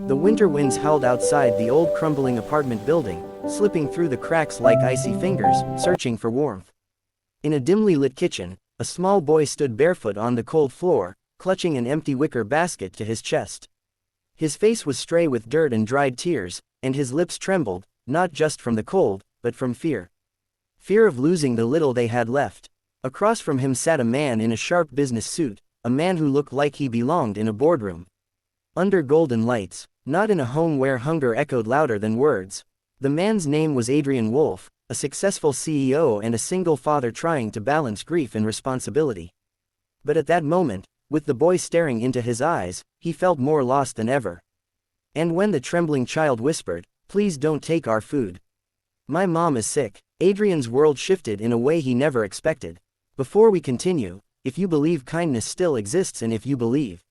The winter winds howled outside the old crumbling apartment building, slipping through the cracks like icy fingers, searching for warmth. In a dimly lit kitchen, a small boy stood barefoot on the cold floor, clutching an empty wicker basket to his chest. His face was stray with dirt and dried tears, and his lips trembled, not just from the cold, but from fear. Fear of losing the little they had left. Across from him sat a man in a sharp business suit, a man who looked like he belonged in a boardroom. Under golden lights, not in a home where hunger echoed louder than words. The man's name was Adrian Wolf, a successful CEO and a single father trying to balance grief and responsibility. But at that moment, with the boy staring into his eyes, he felt more lost than ever. And when the trembling child whispered, "Please don't take our food. My mom is sick," Adrian's world shifted in a way he never expected. Before we continue, if you believe kindness still exists and if you believe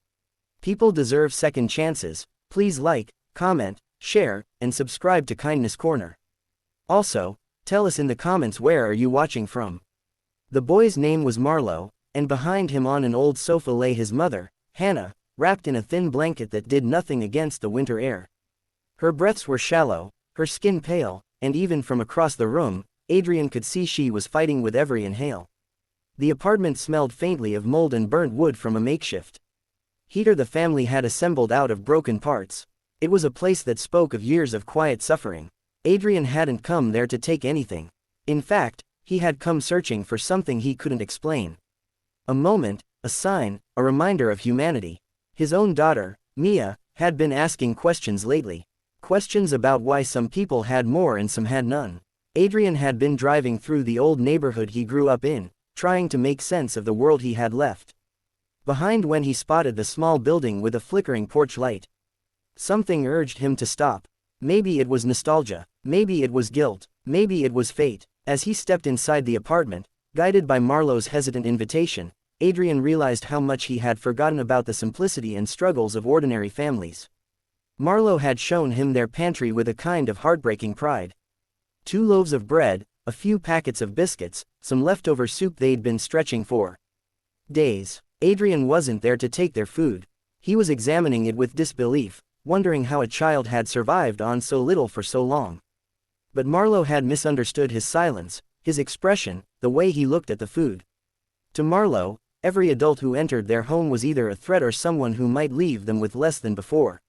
people deserve second chances, please like, comment, share, and subscribe to Kindness Corner. Also, tell us in the comments where are you watching from. The boy's name was Marlowe, and behind him on an old sofa lay his mother, Hannah, wrapped in a thin blanket that did nothing against the winter air. Her breaths were shallow, her skin pale, and even from across the room, Adrian could see she was fighting with every inhale. The apartment smelled faintly of mold and burnt wood from a makeshift heater the family had assembled out of broken parts. It was a place that spoke of years of quiet suffering. Adrian hadn't come there to take anything. In fact, he had come searching for something he couldn't explain. A moment, a sign, a reminder of humanity. His own daughter, Mia, had been asking questions lately. Questions about why some people had more and some had none. Adrian had been driving through the old neighborhood he grew up in, trying to make sense of the world he had left behind when he spotted the small building with a flickering porch light. Something urged him to stop. Maybe it was nostalgia, maybe it was guilt, maybe it was fate. As he stepped inside the apartment, guided by Marlowe's hesitant invitation, Adrian realized how much he had forgotten about the simplicity and struggles of ordinary families. Marlowe had shown him their pantry with a kind of heartbreaking pride. 2 loaves of bread, a few packets of biscuits, some leftover soup they'd been stretching for days. Adrian wasn't there to take their food. He was examining it with disbelief, wondering how a child had survived on so little for so long. But Marlowe had misunderstood his silence, his expression, the way he looked at the food. To Marlowe, every adult who entered their home was either a threat or someone who might leave them with less than before.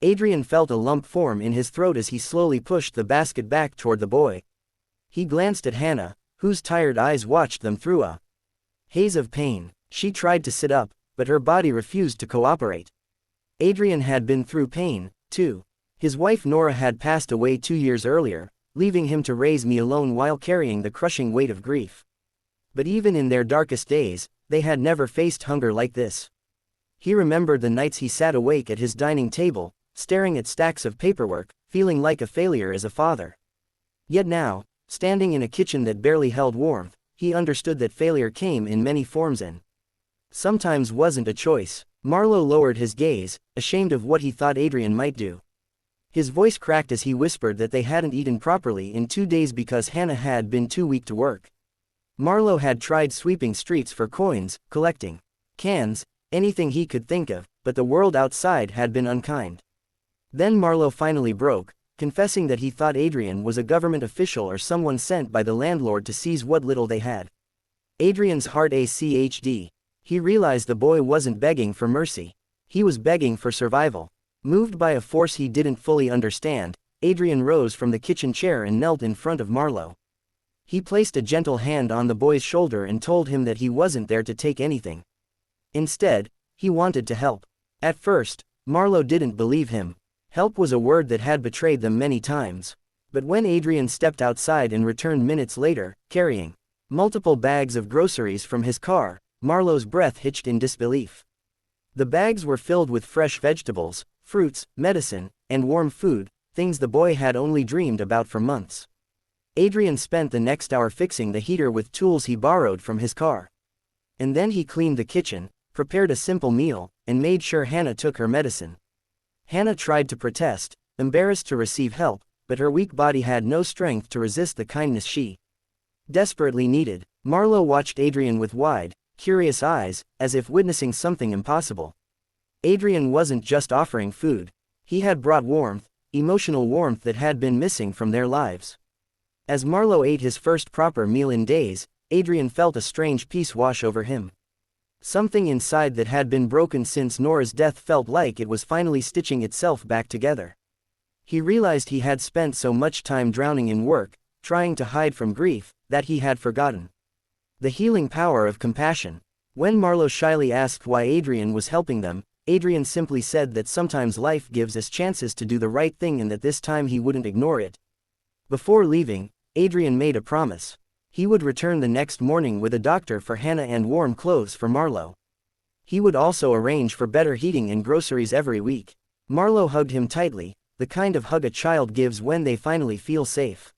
Adrian felt a lump form in his throat as he slowly pushed the basket back toward the boy. He glanced at Hannah, whose tired eyes watched them through a haze of pain. She tried to sit up, but her body refused to cooperate. Adrian had been through pain, too. His wife Nora had passed away 2 years earlier, leaving him to raise me alone while carrying the crushing weight of grief. But even in their darkest days, they had never faced hunger like this. He remembered the nights he sat awake at his dining table, staring at stacks of paperwork, feeling like a failure as a father. Yet now, standing in a kitchen that barely held warmth, he understood that failure came in many forms and sometimes wasn't a choice. Marlowe lowered his gaze, ashamed of what he thought Adrian might do. His voice cracked as he whispered that they hadn't eaten properly in 2 days because Hannah had been too weak to work. Marlowe had tried sweeping streets for coins, collecting cans, anything he could think of, but the world outside had been unkind. Then Marlowe finally broke, confessing that he thought Adrian was a government official or someone sent by the landlord to seize what little they had. Adrian's heart ached. He realized the boy wasn't begging for mercy. He was begging for survival. Moved by a force he didn't fully understand, Adrian rose from the kitchen chair and knelt in front of Marlowe. He placed a gentle hand on the boy's shoulder and told him that he wasn't there to take anything. Instead, he wanted to help. At first, Marlowe didn't believe him. Help was a word that had betrayed them many times. But when Adrian stepped outside and returned minutes later, carrying multiple bags of groceries from his car, Marlowe's breath hitched in disbelief. The bags were filled with fresh vegetables, fruits, medicine, and warm food, things the boy had only dreamed about for months. Adrian spent the next hour fixing the heater with tools he borrowed from his car. And then he cleaned the kitchen, prepared a simple meal, and made sure Hannah took her medicine. Hannah tried to protest, embarrassed to receive help, but her weak body had no strength to resist the kindness she desperately needed. Marlowe watched Adrian with wide, curious eyes, as if witnessing something impossible. Adrian wasn't just offering food. He had brought warmth, emotional warmth that had been missing from their lives. As Marlowe ate his first proper meal in days, Adrian felt a strange peace wash over him. Something inside that had been broken since Nora's death felt like it was finally stitching itself back together. He realized he had spent so much time drowning in work, trying to hide from grief, that he had forgotten the healing power of compassion. When Marlowe shyly asked why Adrian was helping them, Adrian simply said that sometimes life gives us chances to do the right thing and that this time he wouldn't ignore it. Before leaving, Adrian made a promise. He would return the next morning with a doctor for Hannah and warm clothes for Marlowe. He would also arrange for better heating and groceries every week. Marlowe hugged him tightly, the kind of hug a child gives when they finally feel safe.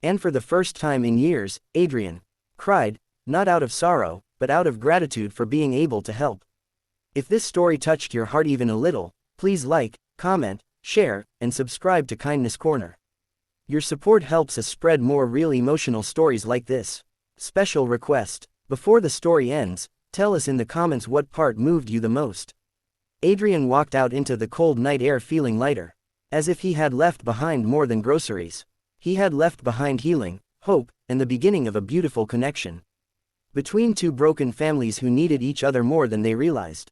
And for the first time in years, Adrian cried, not out of sorrow, but out of gratitude for being able to help. If this story touched your heart even a little, please like, comment, share, and subscribe to Kindness Corner. Your support helps us spread more real emotional stories like this. Special request: before the story ends, tell us in the comments what part moved you the most. Adrian walked out into the cold night air feeling lighter. As if he had left behind more than groceries. He had left behind healing, hope, and the beginning of a beautiful connection between two broken families who needed each other more than they realized.